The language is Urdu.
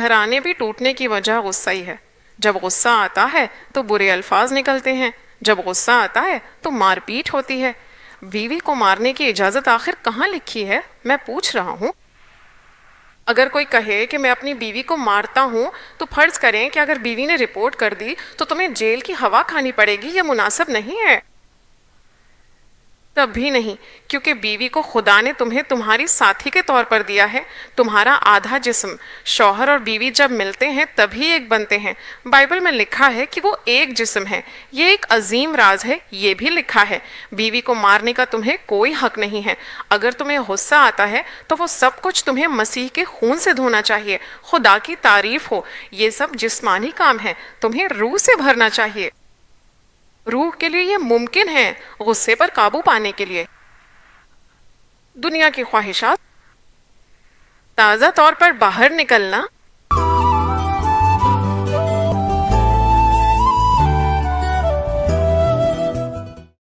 گھرانے بھی ٹوٹنے کی وجہ غصہ ہی ہے۔ جب غصہ آتا ہے تو برے الفاظ نکلتے ہیں، جب غصہ آتا ہے تو مار پیٹ ہوتی ہے۔ بیوی کو مارنے کی اجازت آخر کہاں لکھی ہے؟ میں پوچھ رہا ہوں۔ اگر کوئی کہے کہ میں اپنی بیوی کو مارتا ہوں تو فرض کریں کہ اگر بیوی نے رپورٹ کر دی تو تمہیں جیل کی ہوا کھانی پڑے گی، یہ مناسب نہیں ہے۔ تب بھی نہیں، کیونکہ بیوی کو خدا نے تمہیں تمہاری ساتھی کے طور پر دیا ہے، تمہارا آدھا جسم۔ شوہر اور بیوی جب ملتے ہیں تبھی ایک بنتے ہیں۔ بائبل میں لکھا ہے کہ وہ ایک جسم ہے۔ یہ ایک عظیم راز ہے، یہ بھی لکھا ہے۔ بیوی کو مارنے کا تمہیں کوئی حق نہیں ہے۔ اگر تمہیں غصہ آتا ہے تو وہ سب کچھ تمہیں مسیح کے خون سے دھونا چاہیے۔ خدا کی تعریف ہو، یہ سب جسمانی کام ہے، تمہیں روح سے بھرنا چاہیے۔ روح کے لیے یہ ممکن ہے، غصے پر قابو پانے کے لیے۔ دنیا کی خواہشات تازہ طور پر باہر نکلنا